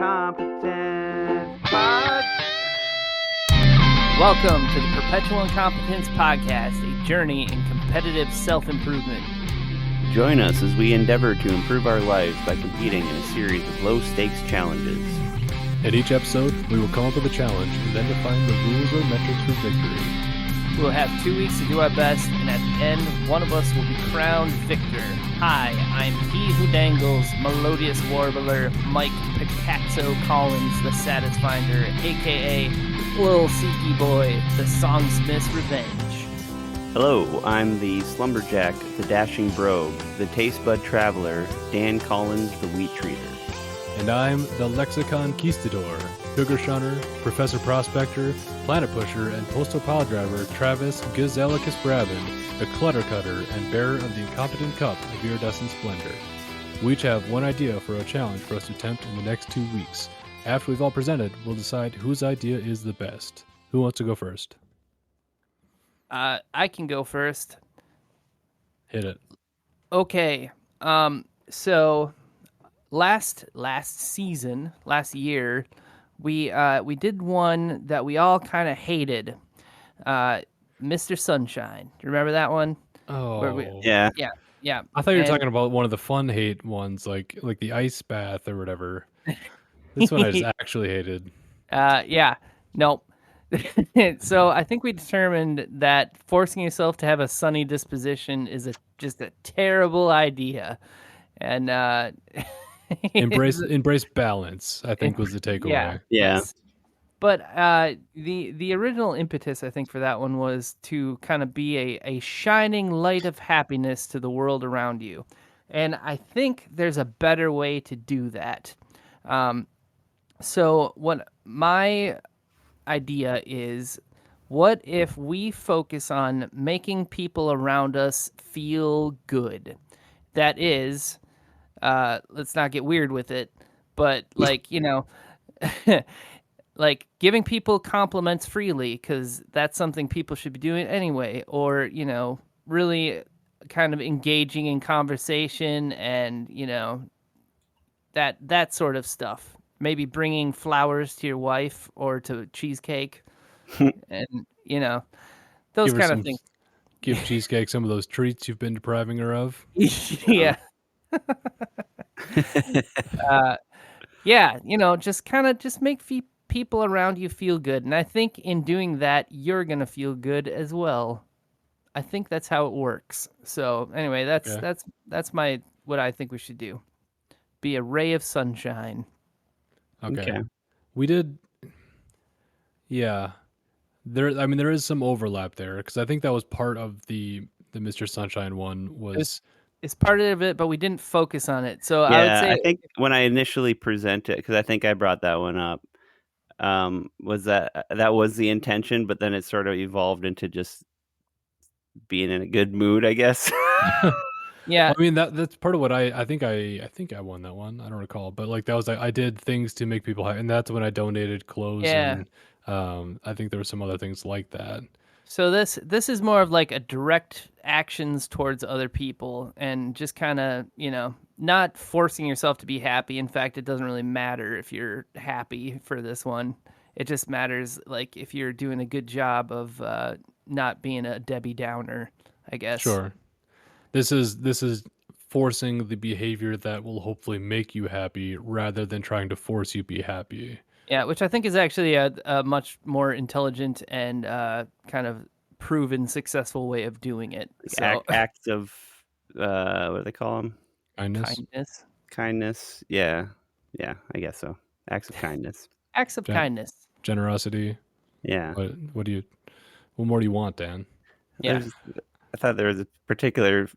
Incompetence Pod. Welcome to the Perpetual Incompetence Podcast, a journey in competitive self-improvement. Join us as we endeavor to improve our lives by competing in a series of low-stakes challenges. In each episode, we will come up with a challenge and then define the rules or metrics for victory. We'll have 2 weeks to do our best, and at the end, one of us will be crowned victor. Hi, I'm he who dangles, melodious warbler, Mike Picasso Collins, the Satisfinder, a.k.a. Lil Seeky Boy, the Songsmith's Revenge. Hello, I'm the Slumberjack, the Dashing Brogue, the Taste Bud Traveler, Dan Collins, the Wheat Treater. And I'm the Lexicon Conquistador, Sugar Shunner, Professor Prospector, Planet Pusher, and Postal Pile Driver Travis Gazelicus Brabin, the Clutter Cutter and bearer of the Incompetent Cup of Iridescent Splendor. We each have one idea for a challenge for us to attempt in the next 2 weeks. After we've all presented, we'll decide whose idea is the best. Who wants to go first? I can go first. Hit it. Okay, so last year, we did one that we all kind of hated, Mr. Sunshine. Do you remember that one? Oh, Yeah. Yeah. I thought you were talking about one of the fun hate ones, like the ice bath or whatever. This one I just actually hated. Yeah, nope. So I think we determined that forcing yourself to have a sunny disposition is just a terrible idea, and Embrace balance, I think, was the takeaway. Yeah. Yes. But the original impetus, I think, for that one was to kind of be a shining light of happiness to the world around you, and I think there's a better way to do that. So what my idea is, what if we focus on making people around us feel good? That is, let's not get weird with it, but like, like giving people compliments freely, because that's something people should be doing anyway, or, really kind of engaging in conversation and, that sort of stuff. Maybe bringing flowers to your wife or to cheesecake, and those kind of things. Give Cheesecake some of those treats you've been depriving her of. Yeah. Just make people around you feel good, and I think in doing that, you're gonna feel good as well. I think that's how it works. So anyway, that's what I think we should do. Be a ray of sunshine. Okay. We did. Yeah. There is some overlap there, because I think that was part of the Mr. Sunshine one was. It's part of it, but we didn't focus on it. So Yeah, I would say, I think when I initially presented, because I think I brought that one up, was that was the intention, but then it sort of evolved into just being in a good mood, I guess. yeah, I mean, that's part of what I think I won that one. I don't recall, but like that was I did things to make people happy, and that's when I donated clothes. Yeah. And I think there were some other things like that. So this is more of like a direct actions towards other people, and just kind of, not forcing yourself to be happy. In fact, it doesn't really matter if you're happy for this one. It just matters like if you're doing a good job of not being a Debbie Downer, I guess. Sure. This is forcing the behavior that will hopefully make you happy rather than trying to force you be happy. Yeah, which I think is actually a much more intelligent and kind of proven successful way of doing it. So, Acts of, what do they call them? Kindness. Yeah, I guess so. Acts of kindness. Acts of kindness. Generosity. Yeah. What more do you want, Dan? Yeah. I thought there was a particular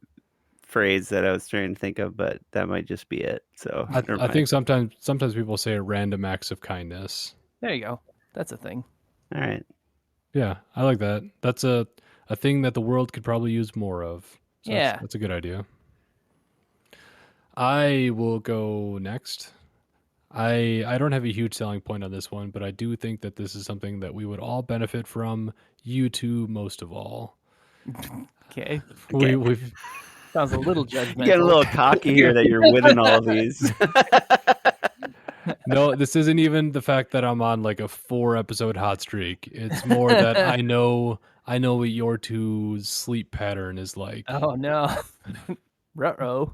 phrase that I was trying to think of, but that might just be it. So I think sometimes people say random acts of kindness. There you go. That's a thing. All right. Yeah, I like that. That's a thing that the world could probably use more of. So yeah. That's a good idea. I will go next. I don't have a huge selling point on this one, but I do think that this is something that we would all benefit from, you two most of all. Okay. We've sounds a little judgmental. You get a little cocky here that you're winning all these. No, this isn't even the fact that I'm on like a 4-episode hot streak. It's more that I know what your two's sleep pattern is like. Oh no. Ruh-roh.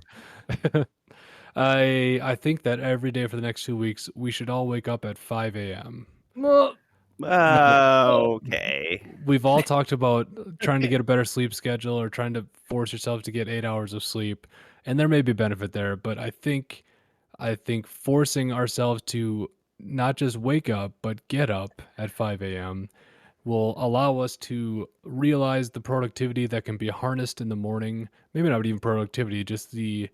I think that every day for the next 2 weeks we should all wake up at 5 a.m. Well, Now, Okay. we've all talked about trying to get a better sleep schedule or trying to force yourself to get 8 hours of sleep, and there may be benefit there, but I think forcing ourselves to not just wake up but get up at 5 a.m. will allow us to realize the productivity that can be harnessed in the morning. Maybe not even productivity, just the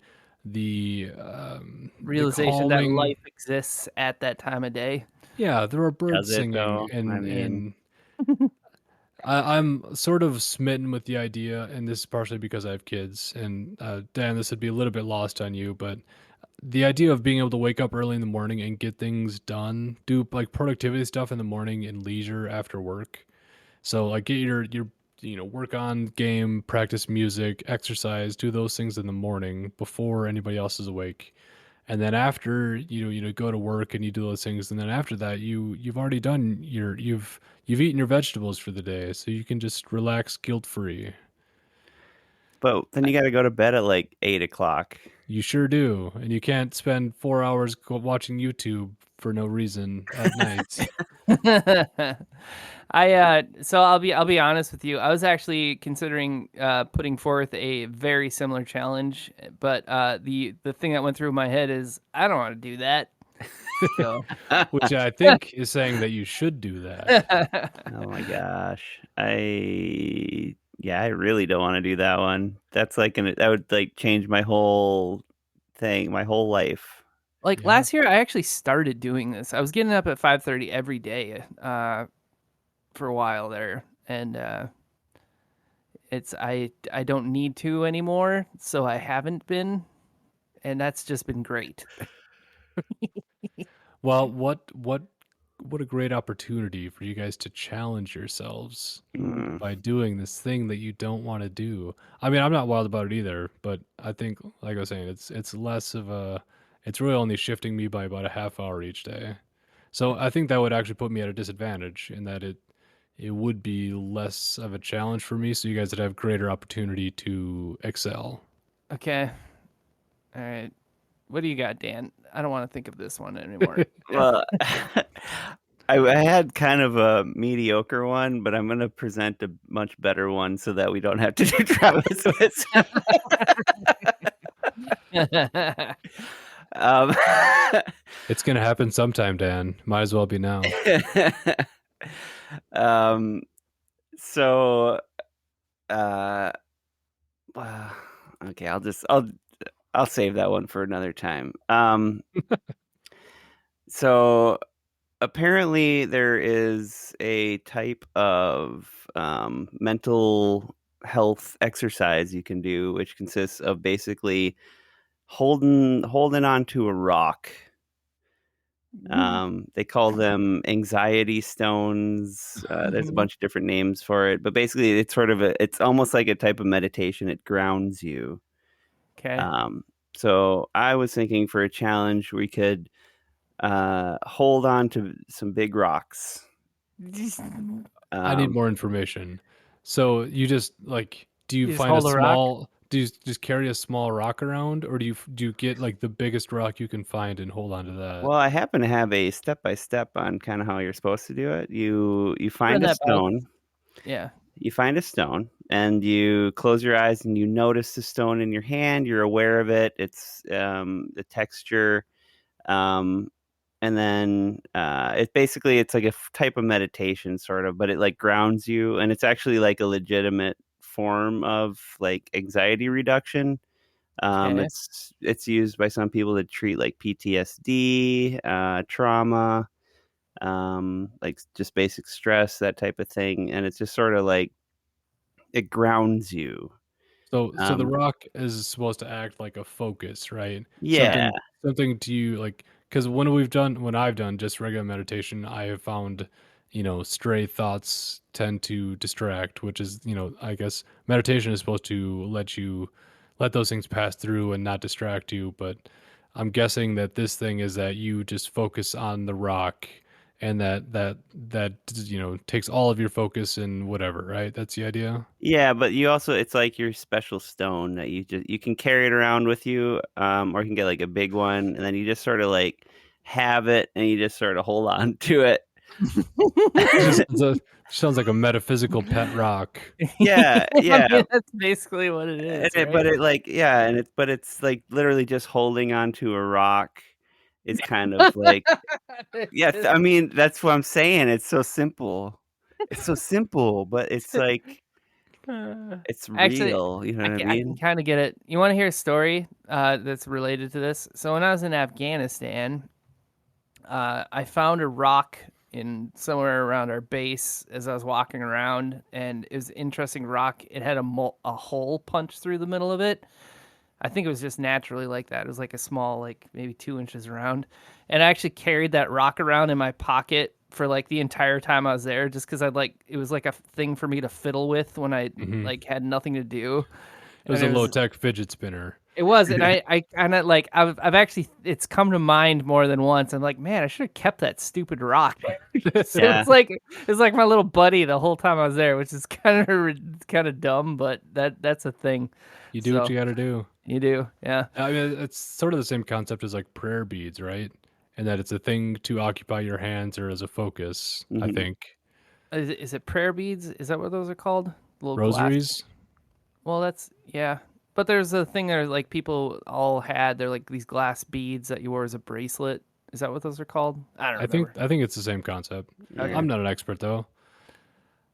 realization that calming. life exists at that time of day. Yeah, there are birds Does it singing, though? I and mean, I'm sort of smitten with the idea, and this is partially because I have kids. And Dan, this would be a little bit lost on you, but the idea of being able to wake up early in the morning and get things done, do like productivity stuff in the morning and leisure after work. So like get your work on game, practice music, exercise, do those things in the morning before anybody else is awake. And then after go to work and you do those things, and then after that you've already done you've eaten your vegetables for the day, so you can just relax guilt free. but then you got to go to bed at like 8 o'clock. You sure do, and you can't spend 4 hours watching YouTube for no reason at night. So I'll be honest with you. I was actually considering putting forth a very similar challenge, but the thing that went through my head is I don't want to do that. So Which I think is saying that you should do that. Oh my gosh. I really don't want to do that one. That's like that would like change my whole thing, my whole life. like Yeah. last year I actually started doing this. I was getting up at 5:30 every day for a while there, and it's I don't need to anymore, so I haven't been, and that's just been great. Well, what a great opportunity for you guys to challenge yourselves Mm. by doing this thing that you don't want to do. I mean, I'm not wild about it either, but I think, like I was saying, it's less of a, it's really only shifting me by about a half hour each day. So I think that would actually put me at a disadvantage in that it would be less of a challenge for me, so you guys would have greater opportunity to excel. Okay. All right. What do you got, Dan? I don't want to think of this one anymore. Well, I had kind of a mediocre one, but I'm going to present a much better one so that we don't have to do Travis with. um, It's gonna happen sometime, Dan. Might as well be now. um, so, uh, okay, I'll save that one for another time. So apparently there is a type of mental health exercise you can do, which consists of basically holding on to a rock. They call them anxiety stones. There's a bunch of different names for it, but basically it's almost like a type of meditation. It grounds you. Okay. So I was thinking for a challenge, we could hold on to some big rocks. I need Um, more information. So you just like, do you You just find a hold a rock? small, do you just carry a small rock around, or do you get like the biggest rock you can find and hold on to that? well, I happen to have a step-by-step on kind of how you're supposed to do it. You Run find a that by. stone. Yeah. You find a stone and you close your eyes and you notice the stone in your hand. You're aware of it. It's the texture. Um, and then it's like a type of meditation sort of, but it like grounds you, and it's actually like a legitimate form of like anxiety reduction. Okay. It's used by some people to treat like PTSD, trauma, like just basic stress, that type of thing, and it's just sort of like it grounds you. So the Um, rock is supposed to act like a focus, right? yeah, Something to you like, because when I've done just regular meditation, I have found, stray thoughts tend to distract, which is, I guess meditation is supposed to let those things pass through and not distract you. But I'm guessing that this thing is that you just focus on the rock, and that takes all of your focus and whatever, right? That's the idea. Yeah, but you also it's like your special stone that you can carry it around with you, or you can get like a big one, and then you just sort of like have it, and you just sort of hold on to it. Sounds like a metaphysical pet rock. Yeah, I yeah. mean, that's basically what it And is, it right? but it like yeah, and it's like literally just holding onto a rock is kind of like It's yes, just I mean, that's what I'm saying, it's so simple. It's so simple, but it's like uh, it's actually, real, you know what I I can mean? kinda get it. You wanna hear a story, that's related to this? So when I was in Afghanistan, I found a rock in somewhere around our base as I was walking around, and it was an interesting rock. It had a hole punched through the middle of it. I think it was just naturally like that. It was like a small, like maybe 2 inches around, and I actually carried that rock around in my pocket for like the entire time I was there, just because it was like a thing for me to fiddle with when I Hmm. like had nothing to do, It was and a low tech fidget spinner. it was, and I kind of like I've actually it's come to mind more than once. I'm like, man, I should have kept that stupid rock. So Yeah. it's like my little buddy the whole time I was there, which is kind of dumb, but that's a thing. You do what So you got to do. you do, yeah. I mean, it's sort of the same concept as like prayer beads, right? And that it's a thing to occupy your hands or as a focus, I Mhm. think. Is it prayer beads? Is that what those are called? Little glass. Rosaries? Well, that's yeah. But there's a thing that like people all had. They're like these glass beads that you wore as a bracelet. Is that what those are called? I don't remember. I think it's the same concept. Okay. I'm Yeah. not an expert though.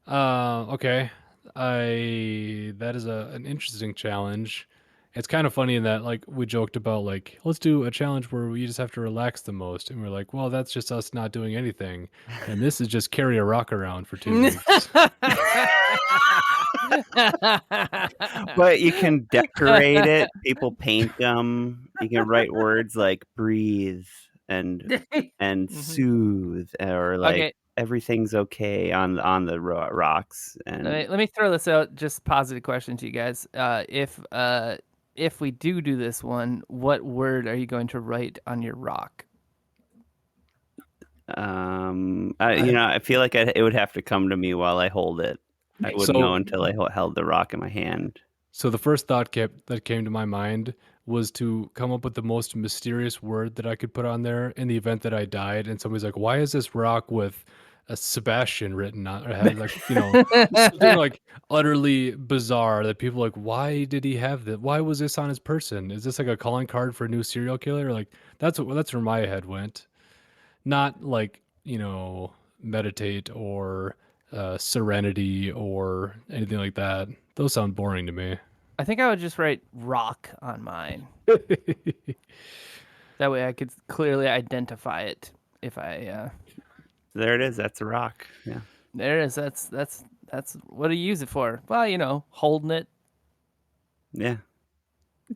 Okay. That is an interesting challenge. It's kind of funny in that like we joked about like let's do a challenge where we just have to relax the most, and we're like, well, that's just us not doing anything, and this is just carry a rock around for 2 weeks. But you can decorate it, people paint them, you can write words like "breathe" and Mhm. "soothe" or like Okay, "everything's okay" on the rocks, let and me let me throw this out. Just a positive question to you guys. If we do this one, what word are you going to write on your rock? I feel like it would have to come to me while I hold it. I wouldn't know So until I held the rock in my hand. So the first thought that came to my mind was to come up with the most mysterious word that I could put on there in the event that I died, and somebody's like, "Why is this rock with a Sebastian written on?" Or had like something like utterly bizarre that people are like, "Why did he have that? Why was this on his person? Is this like a calling card for a new serial killer?" Like that's where my head went. Not like meditate or serenity or anything like that. Those sound boring to me. I think I would just write rock on mine. That way I could clearly identify it if I There it is, that's a rock, yeah. there it is. That's what do you use it for? Well, holding it. Yeah.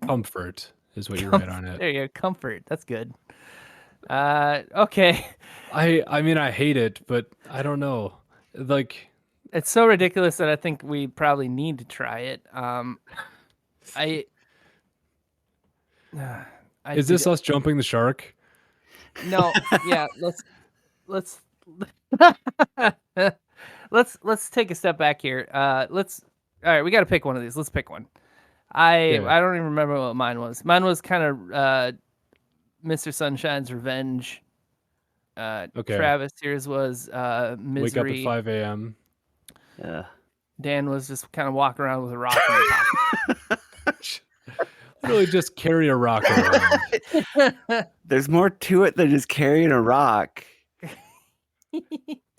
Comfort is what you write on it. There you go. Comfort. That's good. Okay. I mean I hate it, but I don't know. Like It's so ridiculous that I think we probably need to try it. I I is did this us jumping the shark? no. Yeah, let's let's take a step back here. Let's all right, we got to pick one of these. Let's pick one. Yeah. I don't even remember what mine was. Mine was kind of Mr. Sunshine's Revenge. Okay. Travis here's was Wake up at Misery. 5 a.m. Yeah. Dan was just kind of walking around with a rock in his Literally just carry a rock around. pocket. There's more to it than just carrying a rock.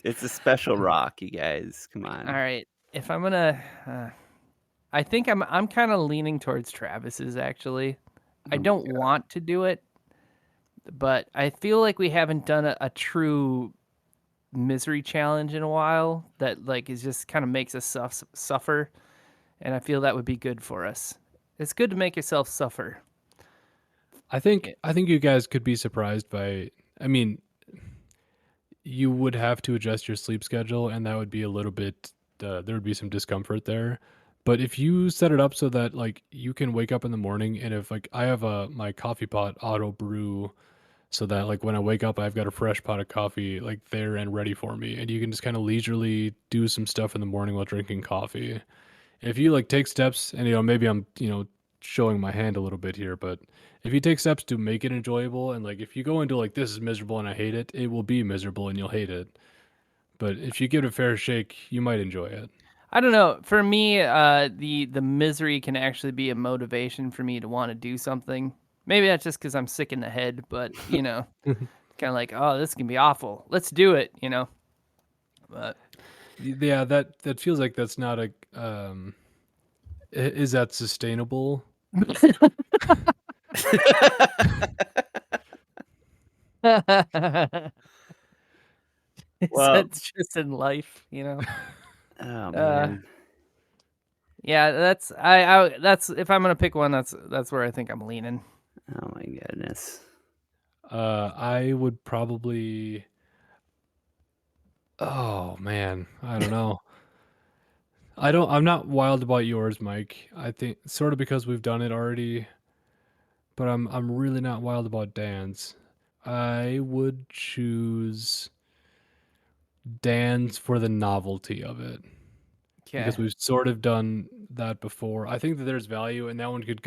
It's a special rock, you guys, come All on. right, if I'm gonna, I think I'm kind of leaning towards Travis's actually. I Oh my don't god. want to do it, but I feel like we haven't done a true misery challenge in a while that like is just kind of makes us suffer, and I feel that would be good for us. It's good to make yourself suffer. Yeah. I think you guys could be surprised by I mean, you would have to adjust your sleep schedule and that would be a little bit there would be some discomfort there. But if you set it up so that like you can wake up in the morning, and if like I have my coffee pot auto brew, so that like when I wake up I've got a fresh pot of coffee like there and ready for me, and you can just kind of leisurely do some stuff in the morning while drinking coffee. If you like take steps, and maybe I'm showing my hand a little bit here, but if you take steps to make it enjoyable, and like if you go into like this is miserable and I hate it, it will be miserable and you'll hate it. But if you give it a fair shake, you might enjoy it. I don't know. For me, the misery can actually be a motivation for me to want to do something. Maybe that's just because I'm sick in the head, but kind of like, oh, this can be awful. Let's do it. But Yeah, that feels like that's not a is that sustainable? Well, that's just in life, oh Uh, man. yeah, that's if I'm gonna pick one, that's where I think I'm leaning. Oh my goodness. I would probably. Oh man, I don't know. I'm not wild about yours, Mike. I think sort of because we've done it already, but I'm really not wild about Dan's. I would choose Dan's for the novelty of it, because Okay. we've sort of done that before. I think that there's value, and that one could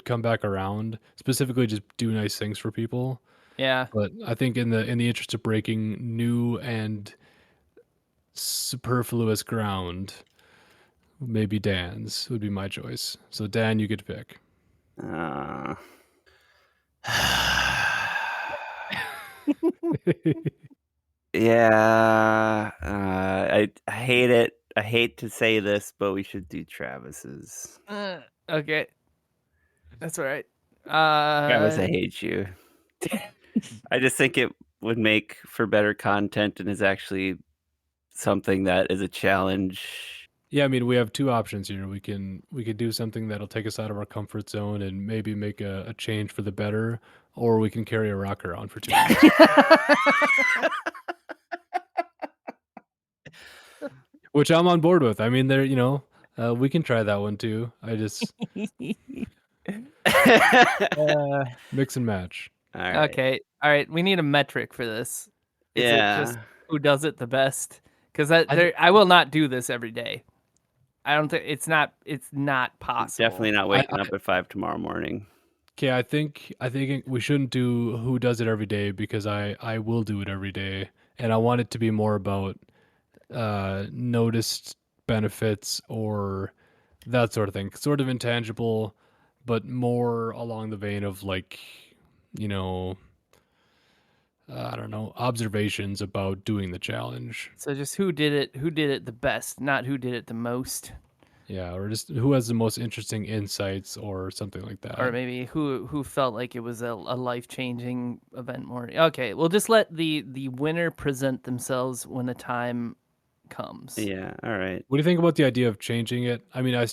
come back around. Specifically, just do nice things for people. Yeah. But I think in the interest of breaking new and superfluous ground, maybe Dan's would be my choice. So Dan, you get to pick. Uh, yeah. I hate it. I hate to say this, but we should do Travis's. Okay. That's all right. Travis, I hate you. I just think it would make for better content and is actually something that is a challenge. Yeah, I mean, we have two options here. We could do something that'll take us out of our comfort zone and maybe make a change for the better, or we can carry a rock around for 2 weeks. Which I'm on board with. I mean, we can try that one too. I just mix and match. All right. Okay. All right. We need a metric for this. Is it just Yeah. who does it the best? Because I I will not do this every day. I don't think it's not possible. Definitely not waking up at 5 tomorrow morning. Okay, I think we shouldn't do who does it every day, because I will do it every day, and I want it to be more about noticed benefits or that sort of thing, sort of intangible, but more along the vein of like, you know, I don't know, observations about doing the challenge. So just who did it the best, not who did it the most, Yeah, or just who has the most interesting insights or something like that. or maybe who felt like it was a life-changing event more. Okay, we'll just let the winner present themselves when the time comes. Yeah. All right. What do you think about the idea of changing it? I mean, I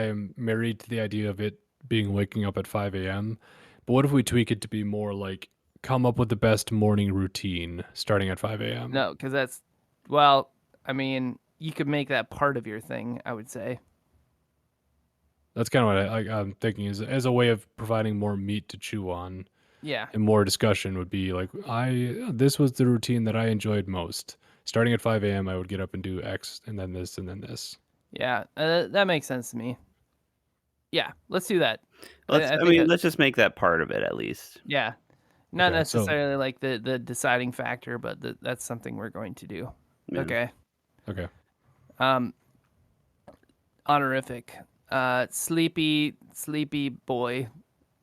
am married to the idea of it being waking up at 5 a.m. But what if we tweak it to be more like come up with the best morning routine starting at 5 a.m.? No, because well, I mean, you could make that part of your thing, I would say. That's kind of what I'm thinking, is as a way of providing more meat to chew on, Yeah. and more discussion would be like, this was the routine that I enjoyed most. Starting at 5 a.m., I would get up and do X, and then this, and then this. Yeah, that makes sense to me. Yeah, let's do that. Let's. I think mean, let's just make that part of it at least. yeah, not Okay, so necessarily like the deciding factor, but that's something we're going to do. Yeah. Okay. okay. Honorific. Sleepy boy.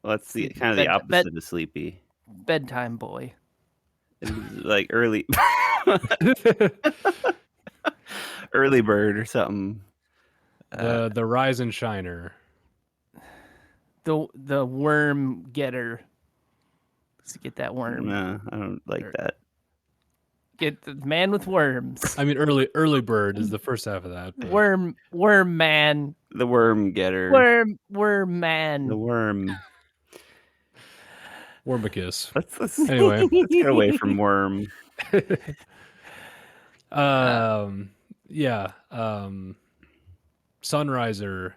Well, that's the Sleepy kind of the bed- opposite of sleepy. Bedtime boy. It's like early, early bird or something. The rise and shiner. The worm getter. Let's get that worm. No, I don't like that. Get the man with worms. I mean, early bird is the first half of that. but- Worm man. The worm getter. Worm man. The worm. Wormicus. Let's Anyway, let's get away from worm. yeah. Sunriser,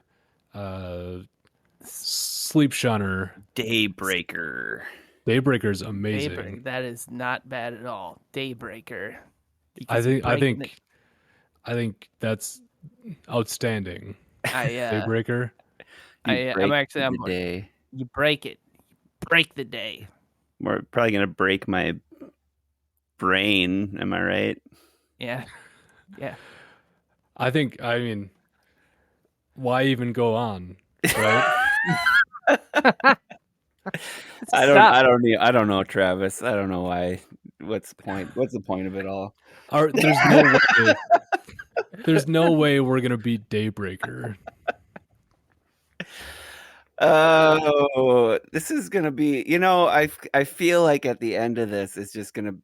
Sleep Shunner. Daybreaker. Daybreaker's amazing. Daybreaker. That is not bad at all. Daybreaker. I Because think that's outstanding. I Daybreaker. I'm actually the day. You break it. Break the day. We're probably gonna break my brain. Am I right? Yeah. Yeah. I mean, why even go on, right? I Stop. don't know, Travis. I don't know why. What's the point? What's the point of it all? There's no way we're gonna beat Daybreaker. Oh, this is gonna be. I feel like at the end of this,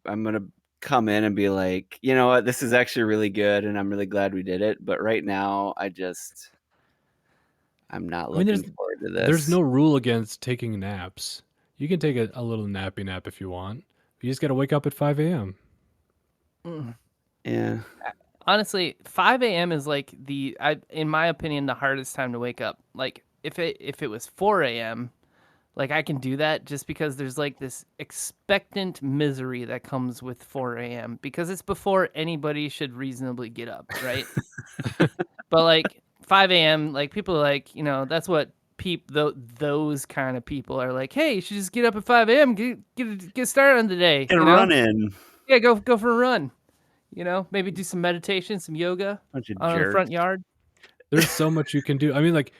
I'm gonna come in and be like, you know what, this is actually really good, and I'm really glad we did it. But right now, I'm not looking forward to this. There's no rule against taking naps. You can take a little nappy nap if you want. You just got to wake up at 5 a.m. Yeah. Honestly, 5 a.m. is like in my opinion, the hardest time to wake up. Like if it was 4 a.m., like I can do that just because there's like this expectant misery that comes with 4 a.m. because it's before anybody should reasonably get up, right? But like 5 a.m., like people are like, that's what those kind of people are like, hey, you should just get up at 5 a.m. Get started on the day. Get a run in. Yeah, go for a run. Maybe do some meditation, some yoga Bunch of on the front jerks. yard. There's so much you can do. I mean, like,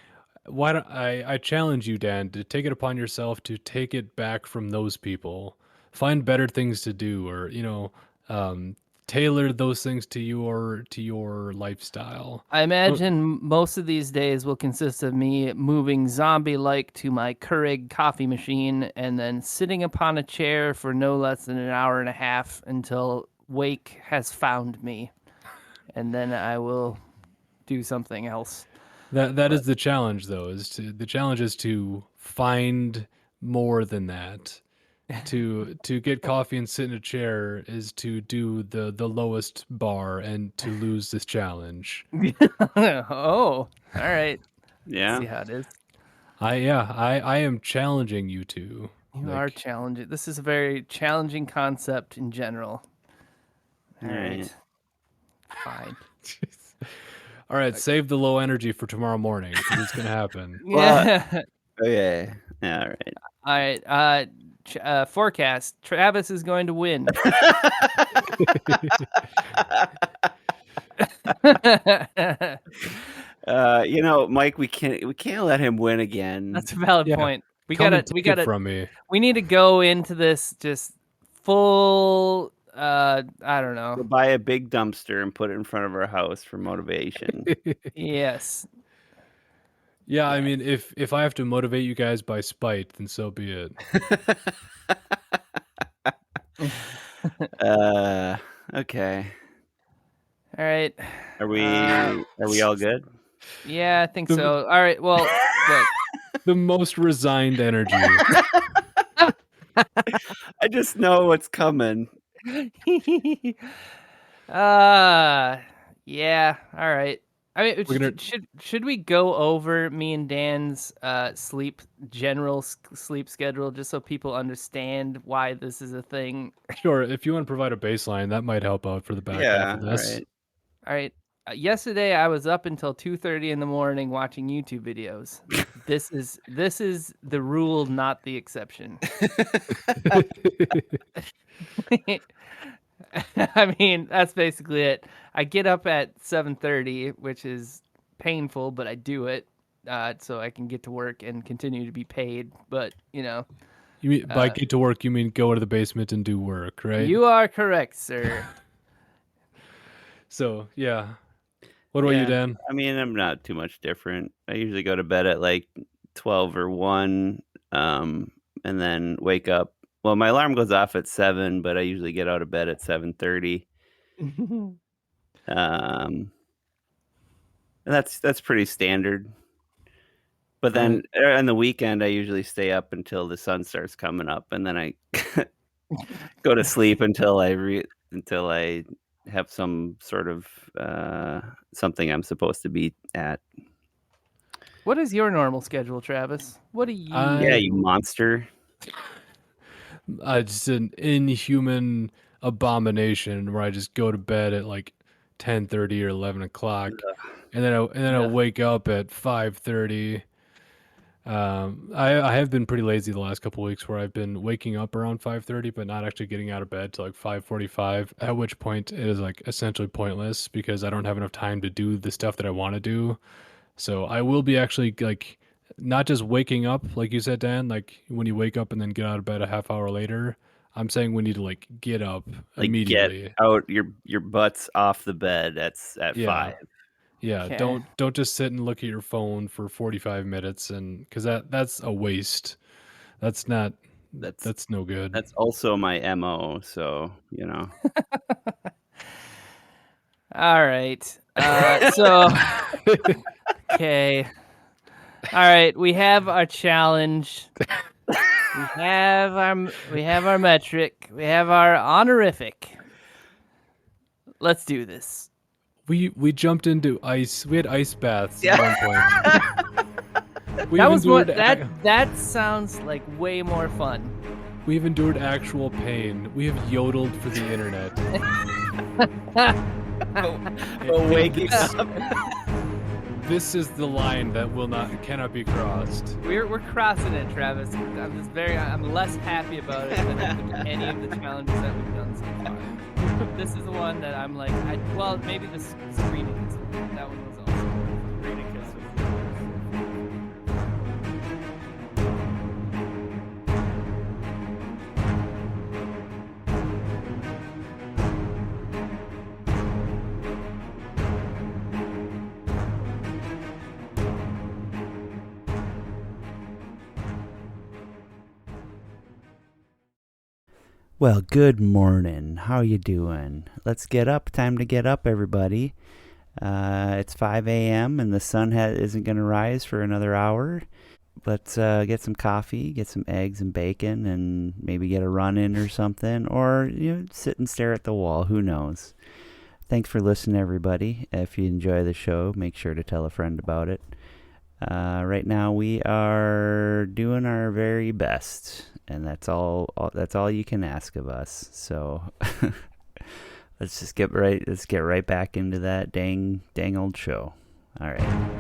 why don't I challenge you, Dan, to take it upon yourself to take it back from those people. Find better things to do, or tailor those things to your lifestyle. I imagine most of these days will consist of me moving zombie-like to my Keurig coffee machine and then sitting upon a chair for no less than an hour and a half until Wake has found me, and then I will do something else. That is the challenge, though. The challenge is to find more than that. To get coffee and sit in a chair is to do the lowest bar and to lose this challenge. Oh, all right. Yeah. See how it is. I am challenging you two. You are challenging. This is a very challenging concept in general. All right. Fine. All right, save the low energy for tomorrow morning because it's gonna happen. Yeah. Okay. All right. All right. Forecast. Travis is going to win. Mike, we can't let him win again. That's a valid point. We take it from me. We need to go into this just full. I don't know. We'll buy a big dumpster and put it in front of our house for motivation. Yes. Yeah, I mean, if I have to motivate you guys by spite, then so be it. Okay. All right. Are we all good? Yeah, I think so. All right. Well, look. The most resigned energy. I just know what's coming. Yeah. All right. I mean, should we go over me and Dan's general sleep schedule just so people understand why this is a thing? Sure. If you want to provide a baseline, that might help out for the back half of this. All right. Yesterday I was up until 2:30 in the morning watching YouTube videos. This is the rule, not the exception. I mean, that's basically it. I get up at 7:30, which is painful, but I do it so I can get to work and continue to be paid. But, You mean, by get to work, you mean go to the basement and do work, right? You are correct, sir. So, yeah. What about you, Dan? I mean, I'm not too much different. I usually go to bed at like 12 or 1, and then wake up. Well, my alarm goes off at 7, but I usually get out of bed at 7:30. That's pretty standard. But then on the weekend, I usually stay up until the sun starts coming up, and then I go to sleep until I have some sort of something I'm supposed to be at. What is your normal schedule, Travis? What do you Yeah, you do? monster. Just an inhuman abomination where I just go to bed at like 10:30 or 11 o'clock, and then I Yeah. wake up at 5:30. I have been pretty lazy the last couple weeks where I've been waking up around 5:30, but not actually getting out of bed till like 5:45. At which point it is like essentially pointless because I don't have enough time to do the stuff that I want to do. So I will be actually like not just waking up, like you said, Dan, like when you wake up and then get out of bed a half hour later. I'm saying we need to like get up Like, get immediately. out your butts off the bed. That's at Yeah. 5. Yeah. Okay. Don't just sit and look at your phone for 45 minutes and because that's a waste. That's not That's that's no good. that's also my MO, so, you know. All right. Okay. All right, we have our challenge. We have our metric. We have our honorific. Let's do this. We jumped into ice. We had ice baths at one point. We've That was what endured that sounds like way more fun. we've endured actual pain. We have yodeled for the internet. Well, waking up. This is the line that cannot be crossed. We're crossing it, Travis. I'm less happy about it than I think any of the challenges that we've done so far. This is the one that I'm like, well, maybe the screening is that one was also screening. Well, good morning. How you doing? Let's get up. Time to get up, everybody. It's 5 a.m. and the sun isn't going to rise for another hour. Let's get some coffee, get some eggs and bacon, and maybe get a run in or something. Or, sit and stare at the wall. Who knows? Thanks for listening, everybody. If you enjoy the show, make sure to tell a friend about it. Right now, we are doing our very best, and that's all you can ask of us. So let's get right back into that dang old show. All right.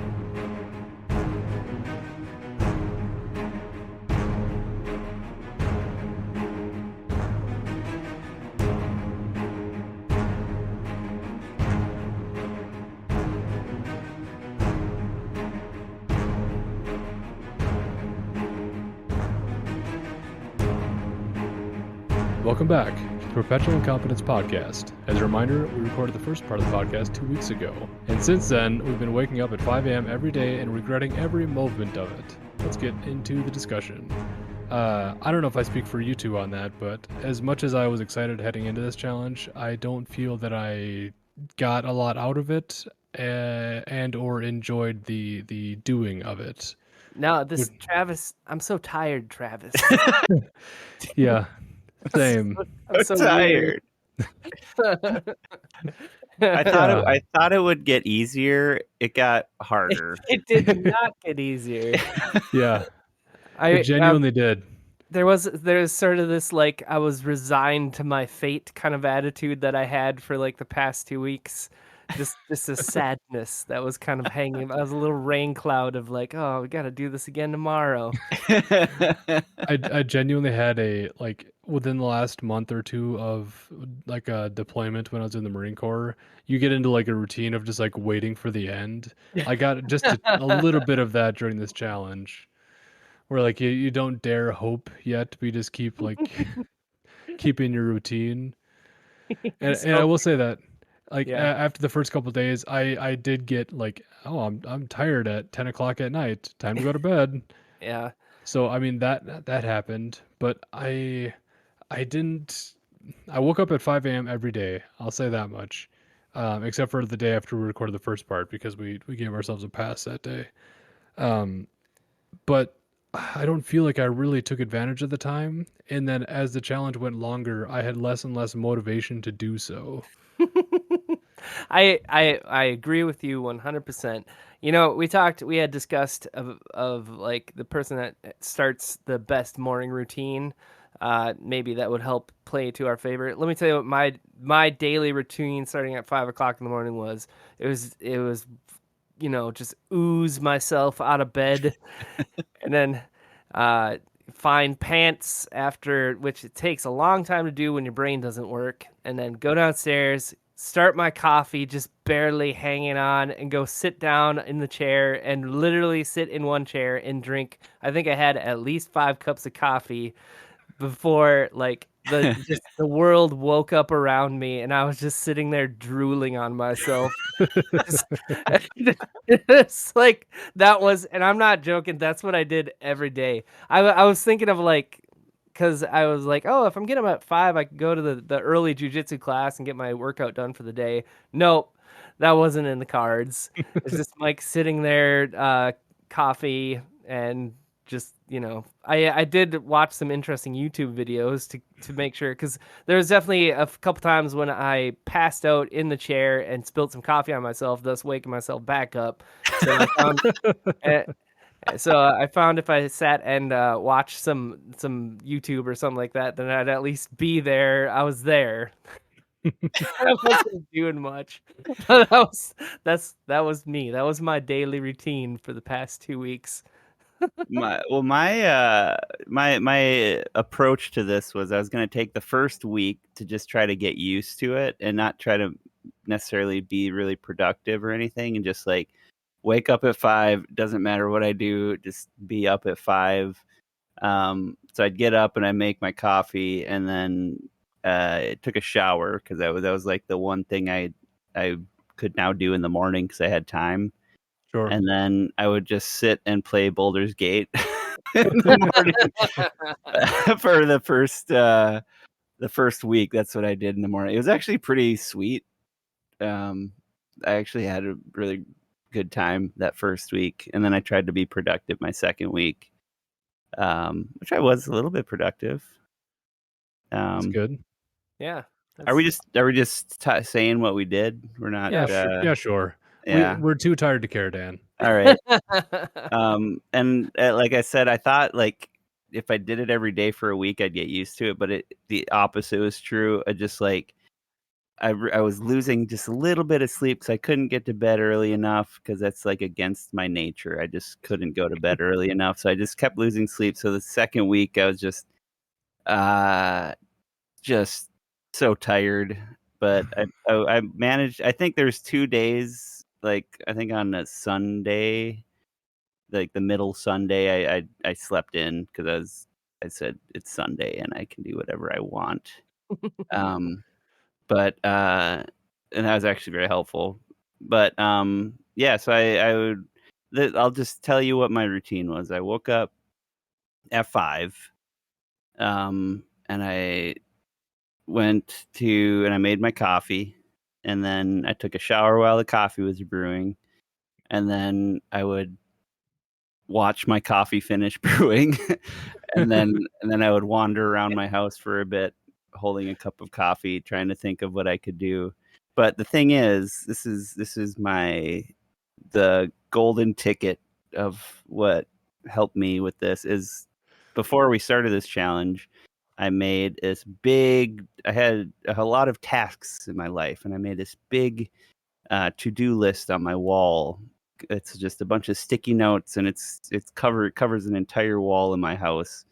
Welcome back to the Perpetual Incompetence podcast. As a reminder, we recorded the first part of the podcast 2 weeks ago. And since then, we've been waking up at 5 a.m. every day and regretting every moment of it. Let's get into the discussion. I don't know if I speak for you two on that, but as much as I was excited heading into this challenge, I don't feel that I got a lot out of it and or enjoyed the doing of it. No, Travis, I'm so tired, Travis. Yeah, same. I'm so tired. I thought it would get easier. It got harder. It did not get easier. Yeah, it genuinely did. There's sort of this like I was resigned to my fate kind of attitude that I had for like the past 2 weeks. Just a sadness that was kind of hanging. I was a little rain cloud of like, oh, we got to do this again tomorrow. I genuinely had within the last month or two of like a deployment when I was in the Marine Corps, you get into like a routine of just like waiting for the end. I got just a little bit of that during this challenge where like you don't dare hope yet, but you just keep like keeping your routine. And I will say that like after the first couple of days, I did get like, oh, I'm tired at 10 o'clock at night. Time to go to bed. Yeah. So I mean that happened, but I woke up at 5 a.m. every day. I'll say that much, except for the day after we recorded the first part because we gave ourselves a pass that day. But I don't feel like I really took advantage of the time. And then as the challenge went longer, I had less and less motivation to do so. I agree with you 100%. You know, we had discussed of like the person that starts the best morning routine. Maybe that would help play to our favorite. Let me tell you what my daily routine starting at 5 o'clock in the morning was. It was just ooze myself out of bed, and then uh, find pants after, which it takes a long time to do when your brain doesn't work, and then go downstairs, start my coffee just barely hanging on, and go sit down in the chair and literally sit in one chair and drink. I think I had at least 5 cups of coffee before like the world woke up around me, and I was just sitting there drooling on myself. It's like that was, and I'm not joking. That's what I did every day. I was thinking of like, because I was like, oh, if I'm getting up at 5, I could go to the early jujitsu class and get my workout done for the day. Nope, that wasn't in the cards. It's just Mike sitting there, coffee, and just I did watch some interesting YouTube videos to make sure, because there was definitely a couple times when I passed out in the chair and spilled some coffee on myself, thus waking myself back up. So I found uh, I found if I sat and watched some YouTube or something like that, then I'd at least be there. I was there. I wasn't doing much, but that was me. That was my daily routine for the past 2 weeks. My approach to this was I was gonna take the first week to just try to get used to it and not try to necessarily be really productive or anything, and just, like, wake up at 5, doesn't matter what I do, just be up at 5. So I'd get up and I make my coffee, and then, took a shower, 'cause that was, like, the one thing I could now do in the morning because I had time. Sure. And then I would just sit and play Baldur's Gate in the morning for the first week. That's what I did in the morning. It was actually pretty sweet. Um, I actually had a really good time that first week, and then I tried to be productive my second week, which I was a little bit productive. That's Um, good. Yeah, are we that's just saying what we did? We're not. Yeah, yeah, sure. Yeah. We're too tired to care, Dan. All right. And, like I said, I thought, like, if I did it every day for a week, I'd get used to it, but the opposite was true. I just, like, I was losing just a little bit of sleep because I couldn't get to bed early enough, because that's, like, against my nature. I just couldn't go to bed early enough, so I just kept losing sleep. So the second week, I was uh, just so tired, but I managed. I think there's 2 days, like, I think on a Sunday, like, the middle Sunday, I slept in because I said, "It's Sunday, and I can do whatever I want." Um, but, and that was actually very helpful. But, yeah, so I would I'll just tell you what my routine was. I woke up at 5, and I made my coffee, and then I took a shower while the coffee was brewing, and then I would watch my coffee finish brewing, and then I would wander around my house for a bit, holding a cup of coffee, trying to think of what I could do. But the thing is, this is the golden ticket of what helped me with this is, before we started this challenge, I had a lot of tasks in my life, and I made this big to-do list on my wall. It's just a bunch of sticky notes, and covers an entire wall in my house.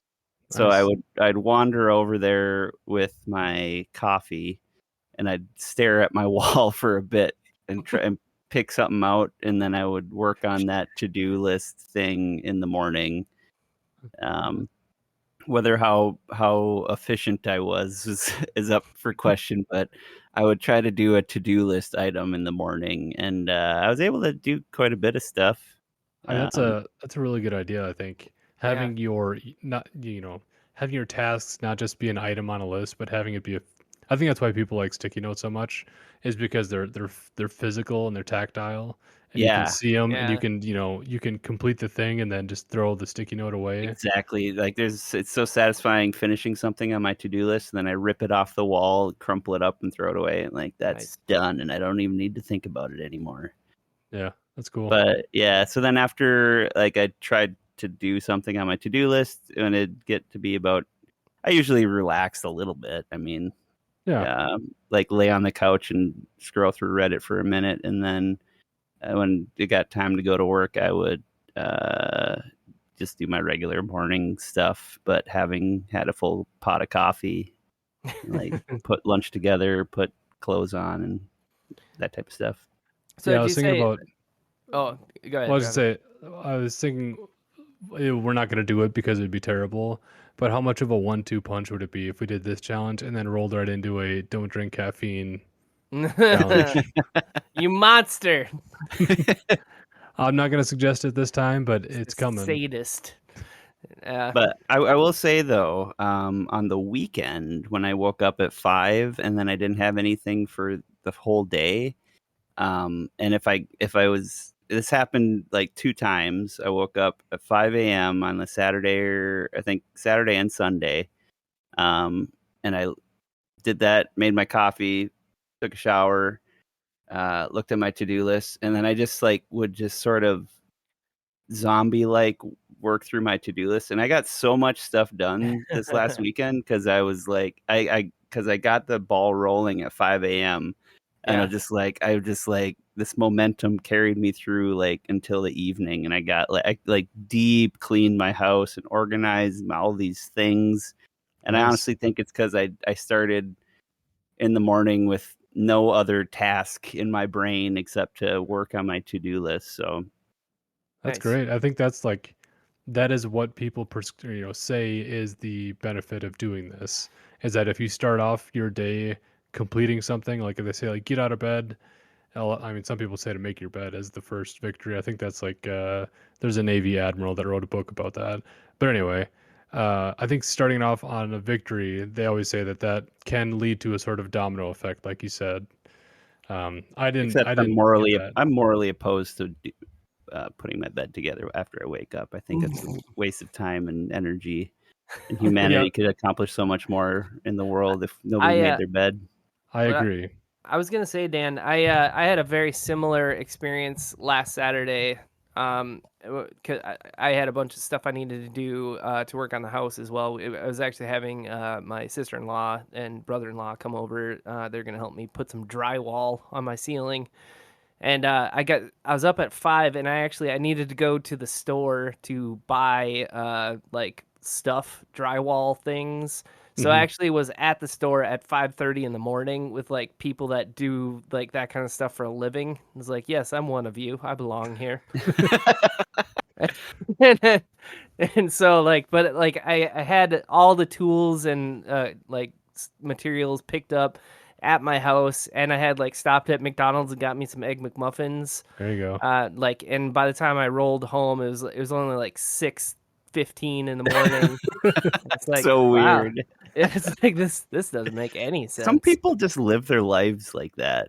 So Nice. I'd wander over there with my coffee, and I'd stare at my wall for a bit and try and pick something out, and then I would work on that to-do list thing in the morning. Um, Whether how efficient I was is up for question, but I would try to do a to-do list item in the morning, and, I was able to do quite a bit of stuff. I mean, Um, that's a really good idea, I think. yeah. Having your not having your tasks not just be an item on a list, but having it be a I think that's why people like sticky notes so much, is because they're physical and they're tactile, and you can Yeah, see them, and you Yeah. can, you can complete the thing and then just throw the sticky note away. exactly. Like, it's so satisfying finishing something on my to-do list, and then I rip it off the wall, crumple it up, and throw it away, and, like, Nice. that's done, and I don't even need to think about it anymore. Yeah, that's cool. But, yeah, so then after, like, I tried to do something on my to-do list, and it'd get to be about I usually relax a little bit. I mean, Yeah, like, lay on the couch and scroll through Reddit for a minute, and then, when it got time to go to work, I would, uh, just do my regular morning stuff, but having had a full pot of coffee, like, put lunch together, put clothes on, and that type of stuff. So yeah. I did was you thinking say? about. Oh, go Well, ahead, I was Travis. gonna say, I was thinking we're not gonna do it because it'd be terrible. But how much of a 1-2 punch would it be if we did this challenge and then rolled right into a don't drink caffeine challenge? You monster! I'm not gonna suggest it this time, but it's This coming. sadist. Yeah. But I will say though, on the weekend when I woke up at 5 and then I didn't have anything for the whole day, and if I was this happened like 2 times. I woke up at 5 AM on the Saturday or I think Saturday and Sunday, um, and I did that, made my coffee, took a shower, looked at my to-do list, and then I just, like, would just sort of zombie-like work through my to-do list, and I got so much stuff done this last weekend because I was like because I got the ball rolling at 5 AM, and Yeah. I was just like this momentum carried me through, like, until the evening, and I got, like, deep cleaned my house and organized all these things, and I Nice. honestly think it's because I started in the morning with no other task in my brain except to work on my to-do list, so That's Nice. great. I think that's like that is what people say is the benefit of doing this is that if you start off your day completing something, like if they say like get out of bed. I mean, some people say to make your bed as the first victory. I think that's like there's a Navy admiral that wrote a book about that. But anyway, I think starting off on a victory, they always say that that can lead to a sort of domino effect, like you said. except I didn't get that. I'm morally opposed to putting my bed together after I wake up. I think it's a waste of time and energy, and Yeah, humanity could accomplish so much more in the world if nobody I made their bed. I what agree. I was gonna say, Dan, I had a very similar experience last Saturday. 'Cause I had a bunch of stuff I needed to do to work on the house as well. I was actually having my sister-in-law and brother-in-law come over. They're gonna help me put some drywall on my ceiling. And I was up at 5, and I needed to go to the store to buy like stuff, drywall things. So I Hmm. actually was at the store at 5:30 in the morning with like people that do like that kind of stuff for a living. I was like, yes, I'm one of you. I belong here. and, and so like, but like I had all the tools and like materials picked up at my house, and I had like stopped at McDonald's and got me some egg McMuffins. There you go. Like, and by the time I rolled home, it was only like 6:15 in the morning. It's like, So wow, weird. it's like this doesn't make any Some sense. people just live their lives like that.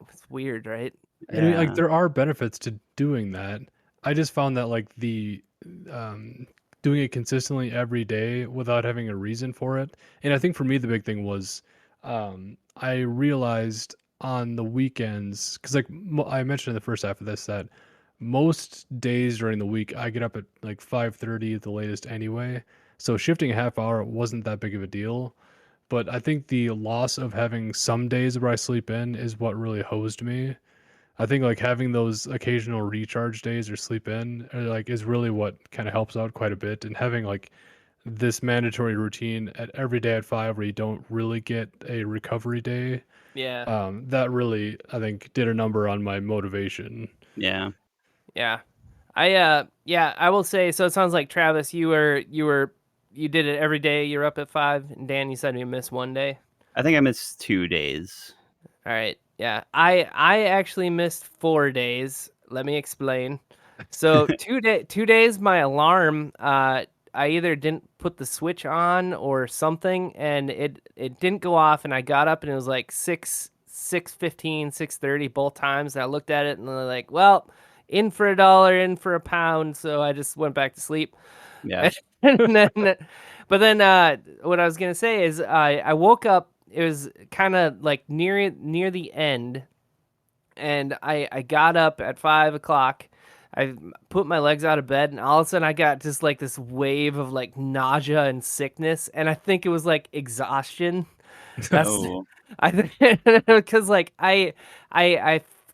It's weird, right? I mean, like Yeah. there are benefits to doing that. I just found that like the um, doing it consistently every day without having a reason for it. And I think for me the big thing was I realized on the weekends because like I mentioned in the first half of this that most days during the week I get up at like 5:30 at the latest anyway. So shifting a half hour wasn't that big of a deal. But I think the loss of having some days where I sleep in is what really hosed me. I think like having those occasional recharge days or sleep in like is really what kind of helps out quite a bit. And having like this mandatory routine at every day at 5 where you don't really get a recovery day, Yeah, that really I think did a number on my motivation. Yeah. yeah. Yeah, I will say. So it sounds like Travis, you did it every day. You're up at 5, and Dan, you said you missed one day. I think I missed 2 days. All right. Yeah. I actually missed 4 days. Let me explain. So 2 days my alarm I either didn't put the switch on or something, and it didn't go off, and I got up and it was like 6:15, 6:30 both times. And I looked at it and they're like, well, in for a dollar, in for a pound. So I just went back to sleep. Yeah. And then, but then what I was gonna say is I woke up. It was kind of like near the end, and I got up at 5 o'clock. I put my legs out of bed, and all of a sudden I got just like this wave of like nausea and sickness, and I think it was like exhaustion. That's Oh, I think because like I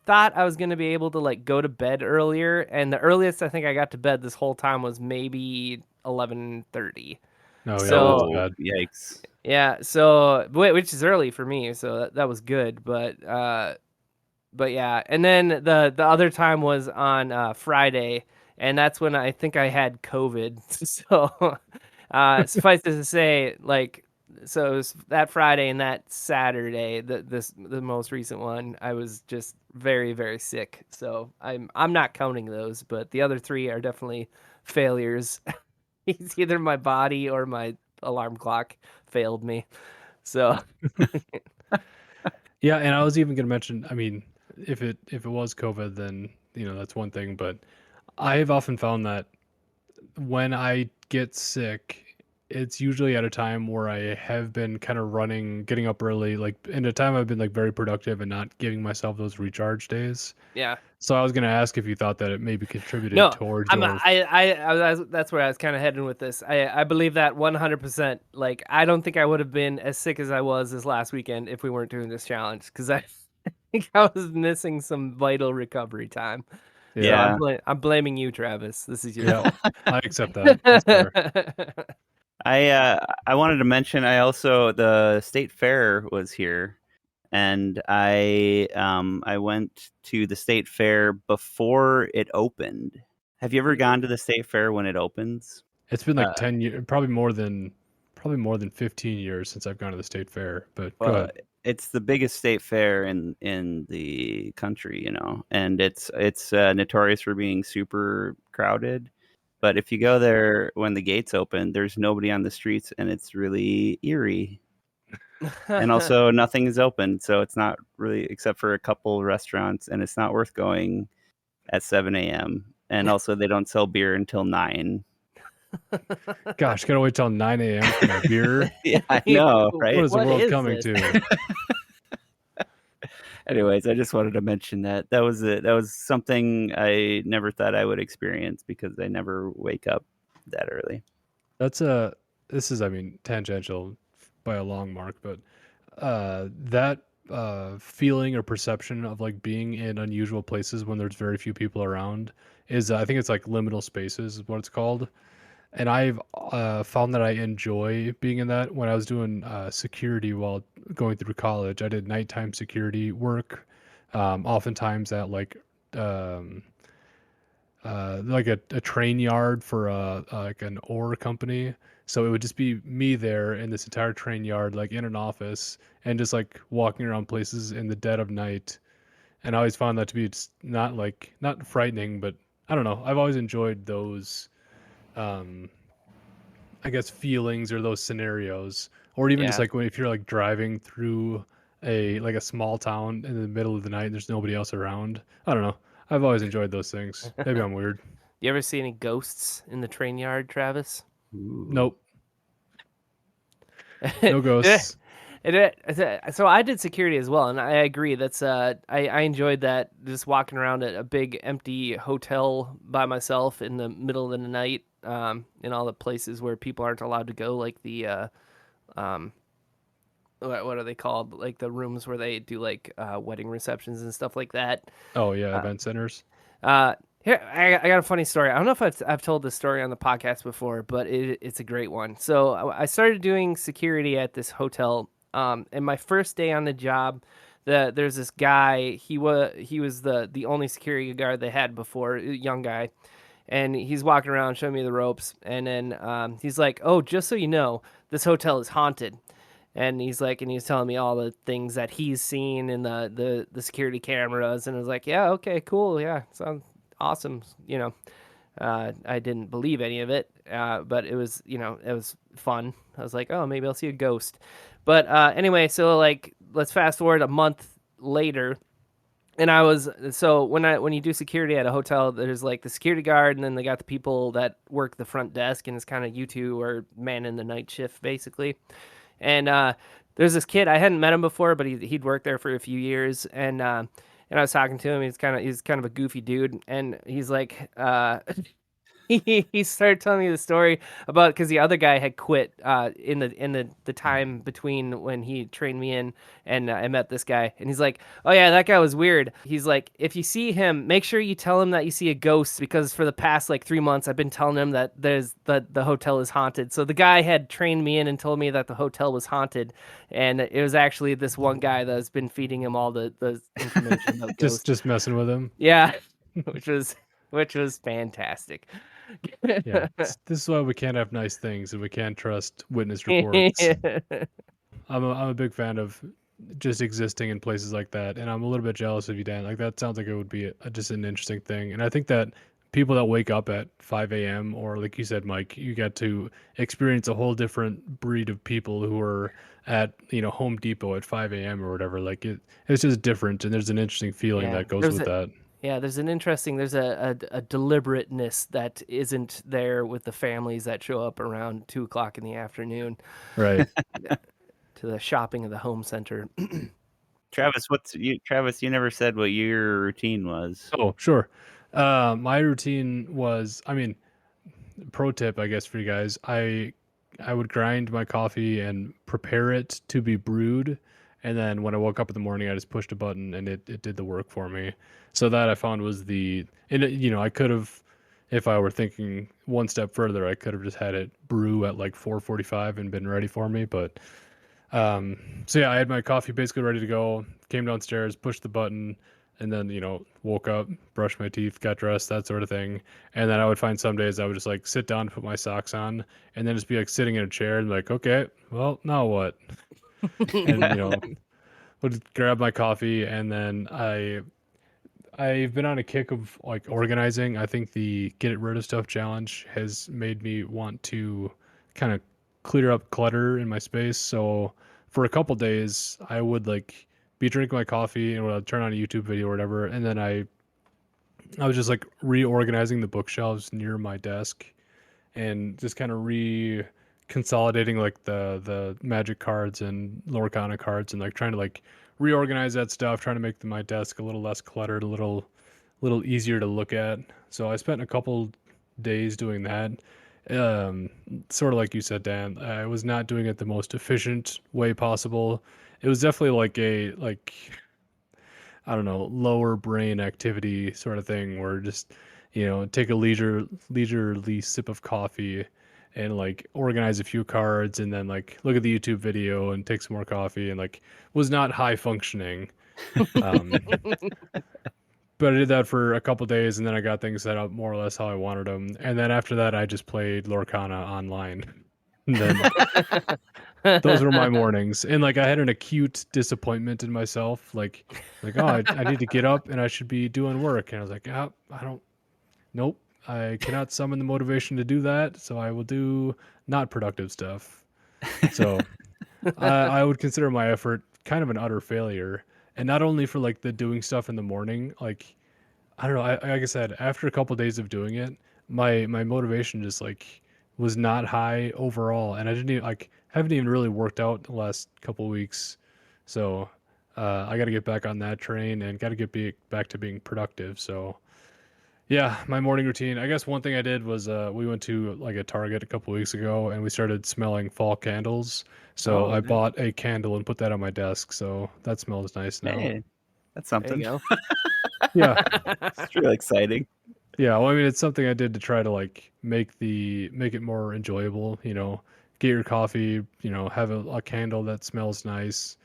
thought I was gonna be able to like go to bed earlier, and the earliest I think I got to bed this whole time was maybe 11:30. Oh yeah, that's So oh, bad. yikes. yeah, so which is early for me, so that was good, but yeah, and then the other time was on Friday, and that's when I think I had COVID. So suffice it to say, like, so it was that Friday and that Saturday, the most recent one, I was just very very sick. So I'm not counting those, but the other three are definitely failures. It's either my body or my alarm clock failed me. So Yeah, and I was even gonna mention, I mean, if it was COVID, then that's one thing, but I've often found that when I get sick, it's usually at a time where I have been kind of running, getting up early, like in a time I've been like very productive and not giving myself those recharge days. yeah. So I was gonna ask if you thought that it maybe contributed No, towards I'm your. that's where I was kind of heading with this. I believe that 100%. Like I don't think I would have been as sick as I was this last weekend if we weren't doing this challenge because I think I was missing some vital recovery time. So Yeah, Yeah. I'm blaming you, Travis. This is your yeah, fault. I accept that. That's fair. I wanted to mention the state fair was here, and I went to the state fair before it opened. Have you ever gone to the state fair when it opens? It's been like Uh, 10 years, probably more than 15 years since I've gone to the state fair. But go well, ahead. it's the biggest state fair in the country, and it's notorious for being super crowded. But if you go there when the gates open, there's nobody on the streets, and it's really eerie. And also, nothing is open, so it's not really except for a couple restaurants, and it's not worth going at 7 a.m. And also, they don't sell beer until 9. Gosh, gotta wait till 9 a.m. for my beer. Yeah, I know, What right? is the What world is coming this? to? Anyways, I just wanted to mention that. That was it. That was something I never thought I would experience because I never wake up that early. That's this is, I mean, tangential by a long mark, but that feeling or perception of like being in unusual places when there's very few people around is, I think it's like liminal spaces is what it's called. And I've found that I enjoy being in that. When I was doing security while going through college, I did nighttime security work, oftentimes at um, like a train yard for like an ore company. So it would just be me there in this entire train yard, like in an office, and just like walking around places in the dead of night. And I always found that to be just not frightening, but I don't know. I've always enjoyed those, um, I guess, feelings or those scenarios, or even just Yeah. like when if you're like driving through a small town in the middle of the night and there's nobody else around. I don't know. I've always enjoyed those things. Maybe I'm weird. You ever see any ghosts in the train yard, Travis? Ooh. Nope. No Yeah. ghosts. So I did security as well, and I agree. That's I enjoyed that just walking around at a big empty hotel by myself in the middle of the night, in all the places where people aren't allowed to go, like the um, what are they called? Like the rooms where they do like wedding receptions and stuff like that. Oh yeah, Uh, event centers. Here, I got a funny story. I don't know if I've told this story on the podcast before, but it's a great one. So I started doing security at this hotel. And my first day on the job, there's this guy. He was the only security guard they had before, a young guy, and he's walking around showing me the ropes. And then he's like, "Oh, just so you know, this hotel is haunted." And he's like, and he's telling me all the things that he's seen in the security cameras, and I was like, yeah, okay, cool, yeah, sounds awesome. I didn't believe any of it, but it was, it was fun. I was like, oh, maybe I'll see a ghost. But anyway, so like, let's fast forward a month later, And when you do security at a hotel, there's like the security guard, and then they got the people that work the front desk, and it's kind of you two are manning the night shift basically. And there's this kid, I hadn't met him before, but he'd worked there for a few years, and I was talking to him. He's kind of a goofy dude, and he's like, he started telling me the story about because the other guy had quit in the time between when he trained me in and I met this guy, and he's like, oh yeah, that guy was weird. He's like, if you see him, make sure you tell him that you see a ghost, because for the past like 3 months I've been telling him that the hotel is haunted. So the guy had trained me in and told me that the hotel was haunted, and it was actually this one guy that's been feeding him all the information about ghosts. Just messing with him. Yeah, which was fantastic. Yeah, this is why we can't have nice things and we can't trust witness reports. I'm a big fan of just existing in places like that, and I'm a little bit jealous of you, Dan. Like that sounds like it would be just an interesting thing, and I think that people that wake up at 5 a.m. or like you said, Mike, you get to experience a whole different breed of people who are at Home Depot at 5 a.m. or whatever. Like it's just different, and there's an interesting feeling that goes with that. Yeah, there's a deliberateness that isn't there with the families that show up around 2 o'clock in the afternoon Right. to the shopping of the home center. Travis, Travis, you never said what your routine was. Oh, sure. My routine was, pro tip, I guess, for you guys. I would grind my coffee and prepare it to be brewed, and then when I woke up in the morning, I just pushed a button and it did the work for me. So that I found was I could have, if I were thinking one step further, I could have just had it brew at like 4:45 and been ready for me. But so yeah, I had my coffee basically ready to go. Came downstairs, pushed the button, and then woke up, brushed my teeth, got dressed, that sort of thing. And then I would find some days I would just like sit down, put my socks on, and then just be like sitting in a chair and like, okay, well, now what? And would grab my coffee, and then I've been on a kick of like organizing. I think the Get It Rid of Stuff challenge has made me want to kind of clear up clutter in my space. So for a couple days, I would like be drinking my coffee and I'd turn on a YouTube video or whatever, and then I was just like reorganizing the bookshelves near my desk and just kind of consolidating like the magic cards and Lorcana cards and like trying to like reorganize that stuff, trying to make my desk a little less cluttered, a little easier to look at. So I spent a couple days doing that. Sort of like you said, Dan, I was not doing it the most efficient way possible. It was definitely like I don't know, lower brain activity sort of thing where just take a leisurely sip of coffee and like organize a few cards and then like look at the YouTube video and take some more coffee, and like was not high functioning. Um, but I did that for a couple days, and then I got things set up more or less how I wanted them. And then after that, I just played Lorcana online. And then those were my mornings, and like I had an acute disappointment in myself, like oh, I need to get up and I should be doing work, and I was like, oh, nope, I cannot summon the motivation to do that, so I will do not productive stuff. So I would consider my effort kind of an utter failure, and not only for like the doing stuff in the morning, like I don't know, like I said, after a couple days of doing it, my motivation just like was not high overall, and I didn't even haven't even really worked out the last couple weeks, so I got to get back on that train and got to get back to being productive. So yeah, my morning routine. I guess one thing I did was we went to like a Target a couple weeks ago and we started smelling fall candles. So I bought a candle and put that on my desk. So that smells nice now. Hey, that's There something. you go. Yeah. It's really exciting. Yeah, well, I mean, it's something I did to try to like make it more enjoyable. Get your coffee. Have a candle that smells nice.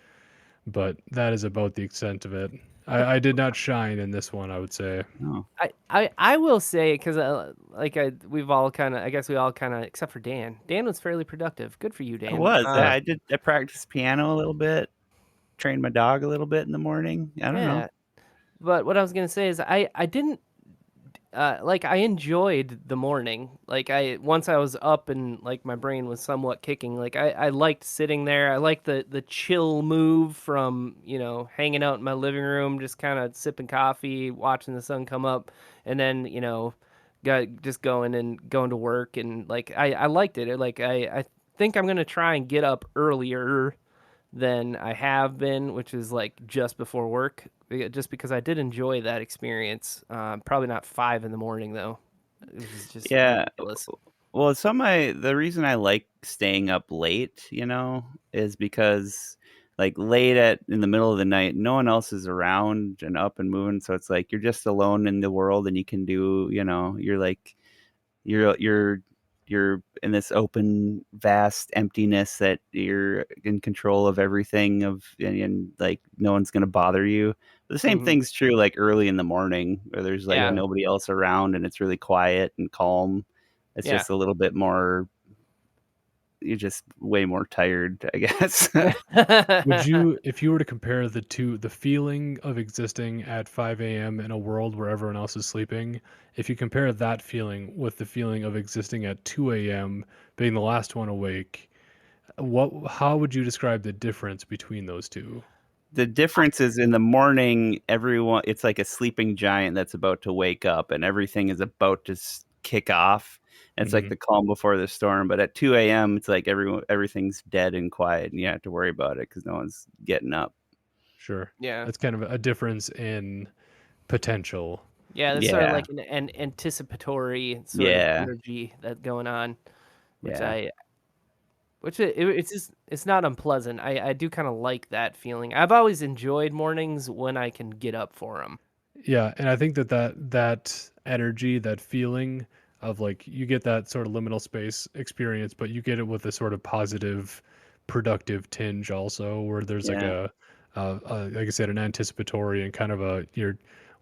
But that is about the extent of it. I did not shine in this one, I would say. Oh. I will say, because we've all kind of, I guess we all kind of, except for Dan. Dan was fairly productive. Good for you, Dan. It was. I practiced piano a little bit, trained my dog a little bit in the morning. I don't know. But what I was gonna say is I didn't like I enjoyed the morning. Like I once I was up and like my brain was somewhat kicking. Like I liked sitting there. I liked the chill move from hanging out in my living room, just kind of sipping coffee, watching the sun come up, and then got just going to work and like I liked it. Like I think I'm gonna try and get up earlier than I have been, which is like just before work, just because I did enjoy that experience. Probably not 5 in the morning though. It was just Yeah. ridiculous. Well, the reason I like staying up late, is because like late at in the middle of the night, no one else is around and up and moving, so it's like you're just alone in the world and you can do, you're like you're you're in this open, vast emptiness that you're in control of everything and like no one's gonna bother you. The same Hmm. thing's true like early in the morning where there's like Yeah, Yeah. nobody else around and it's really quiet and calm. It's yeah. just a little bit more you're just way more tired, I guess. Would you, if you were to compare the two, the feeling of existing at 5 a.m. in a world where everyone else is sleeping, if you compare that feeling with the feeling of existing at 2 a.m., being the last one awake, how would you describe the difference between those two? The difference is in the morning, everyone it's like a sleeping giant that's about to wake up and everything is about to kick off. It's like Hmm. the calm before the storm. But at 2 a.m., it's like everything's dead and quiet and you have to worry about it because no one's getting up. Sure. Yeah, That's kind of a difference in potential. yeah. There's sort of Yeah. like an anticipatory sort of Yeah. energy that going on, which Yeah. it's just it's not unpleasant. I do kind of like that feeling. I've always enjoyed mornings when I can get up for them. Yeah, and I think that energy, that feeling of like you get that sort of liminal space experience, but you get it with a sort of positive, productive tinge also, where there's like Yeah. like I said, an anticipatory and kind of you're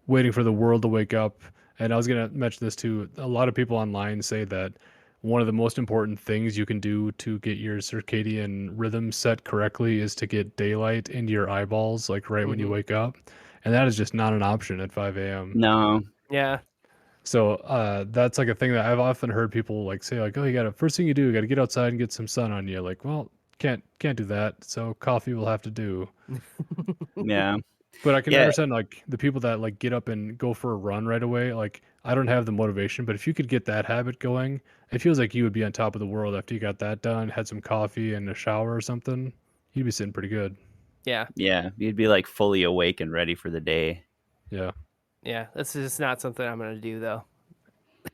waiting for the world to wake up. And I was gonna mention this too. A lot of people online say that one of the most important things you can do to get your circadian rhythm set correctly is to get daylight into your eyeballs, like right when you Hmm. wake up, and that is just not an option at 5 a.m. No. Yeah, So that's like a thing that I've often heard people like say like, oh, you gotta first thing you do, you gotta get outside and get some sun on you. Like, well, can't do that. So coffee will have to do. Yeah. But I can Yeah. understand like the people that like get up and go for a run right away. Like I don't have the motivation, but if you could get that habit going, it feels like you would be on top of the world after you got that done, had some coffee and a shower or something. You'd be sitting pretty good. yeah, Yeah. You'd be like fully awake and ready for the day. Yeah. yeah. That's just not something I'm gonna do though.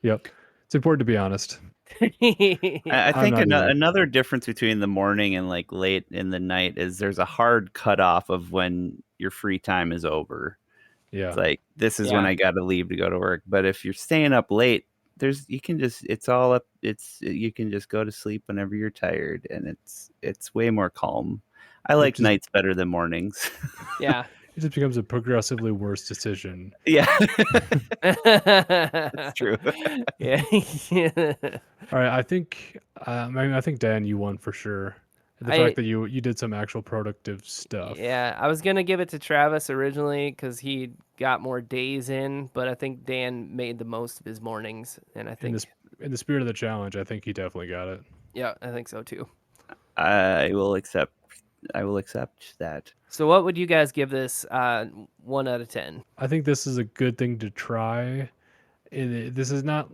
Yep. It's important to be honest. I I'm think not either. another difference between the morning and like late in the night is there's a hard cutoff of when your free time is over. It's Yeah. like this is when Yeah, I got to leave to go to work. But if you're staying up late, you can just it's all up. You can just go to sleep whenever you're tired, and it's way more calm. I It like just nights better than mornings. yeah. it just becomes a progressively worse decision. Yeah, that's true. Yeah. All right, I think Dan, you won for sure. The fact I that you did some actual productive stuff Yeah, I was gonna give it to Travis originally because he got more days in, but I think Dan made the most of his mornings, and I in this think, in the spirit of the challenge, I think he definitely got it. yeah, I think so too. I will accept. I will accept that. So, what would you guys give this 1 out of 10? I think this is a good thing to try. This is not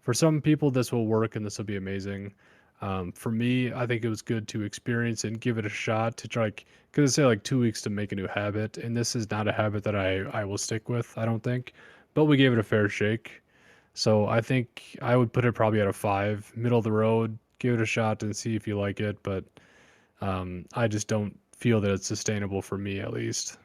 for some people. This will work and this will be amazing. For me, I think it was good to experience and give it a shot to try. Because say like 2 weeks to make a new habit, and this is not a habit that I will stick with. I don't think, but we gave it a fair shake. So I think I would put it probably at a 5, middle of the road. Give it a shot and see if you like it, but I just don't feel that it's sustainable for me, at least.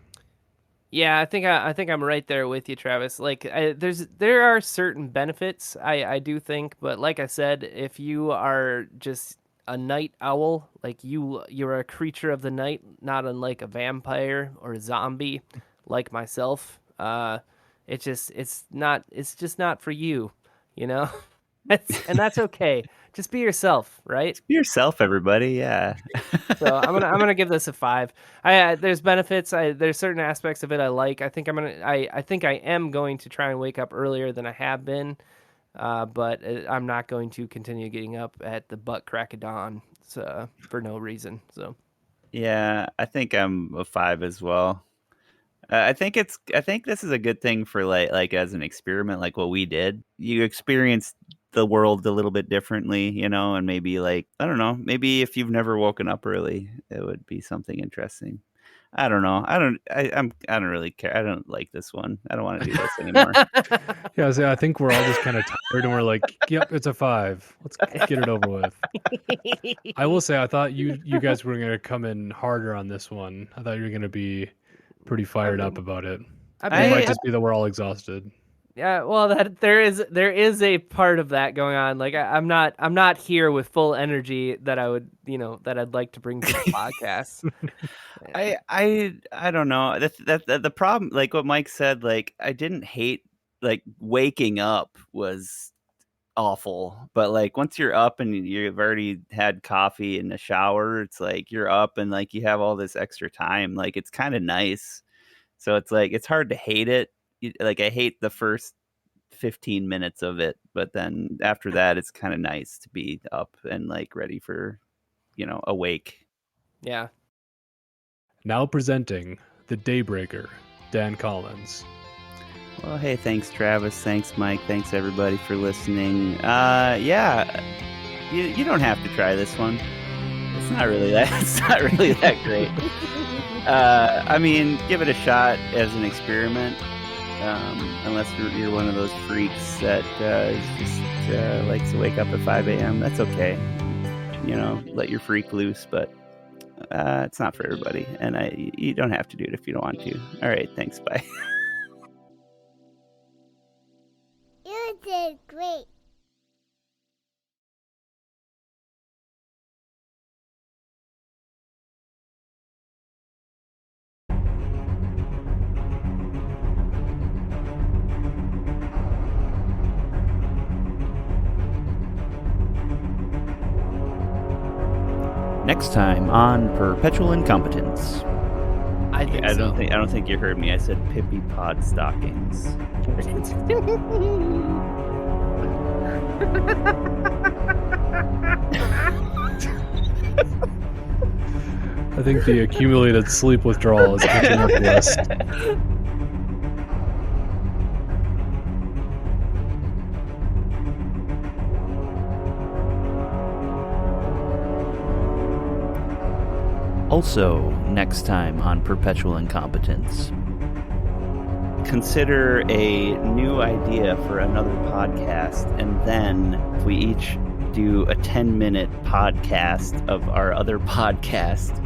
Yeah, I think I'm right there with you, Travis. Like, there are certain benefits I do think, but like I said, if you are just a night owl, like you're a creature of the night, not unlike a vampire or a zombie, like myself. It's just not for you, you know. And that's okay. Just be yourself, right? Be yourself, everybody. Yeah. So I'm gonna give this a 5. There's benefits. There's certain aspects of it I like. I think I am going to try and wake up earlier than I have been, but I'm not going to continue getting up at the butt crack of dawn for no reason. So Yeah, I think I'm a 5 as well. I think this is a good thing for like as an experiment, like what we did. You experience the world a little bit differently, you know, and maybe like I don't know, maybe if you've never woken up early, it would be something interesting. I don't know. I don't really care. I don't like this one. I don't want to do this anymore. Yeah, so I think we're all just kind of tired, and we're like, "Yep, it's a 5. Let's get it over with." I will say, I thought you guys were going to come in harder on this one. I thought you were going to be pretty fired up about it. I It mean, might just be that we're all exhausted. yeah, well, that there is a part of that going on. Like I'm not here with full energy that I would that I'd like to bring to the podcast. I don't know. The problem, like what Mike said, like I didn't hate like waking up was awful, but like once you're up and you've already had coffee and a shower, it's like you're up and like you have all this extra time. Like it's kind of nice. So it's like it's hard to hate it. Like I hate the first 15 minutes of it, but then after that, it's kind of nice to be up and like ready for, awake. Yeah. Now presenting the Daybreaker, Dan Collins. Well, hey, thanks, Travis. Thanks, Mike. Thanks, everybody, for listening. Yeah, you don't have to try this one. It's not really that. It's not really that great. I mean, give it a shot as an experiment. Unless you're one of those freaks that just likes to wake up at 5 a.m. That's okay. Let your freak loose, but it's not for everybody. And you don't have to do it if you don't want to. All right, thanks. Bye. You did great. Next time on Perpetual Incompetence. I don't think you heard me. I said Pippi Pod Stockings. I think the accumulated sleep withdrawal is catching up with us. Also, next time on Perpetual Incompetence. Consider a new idea for another podcast, and then we each do a 10-minute podcast of our other podcast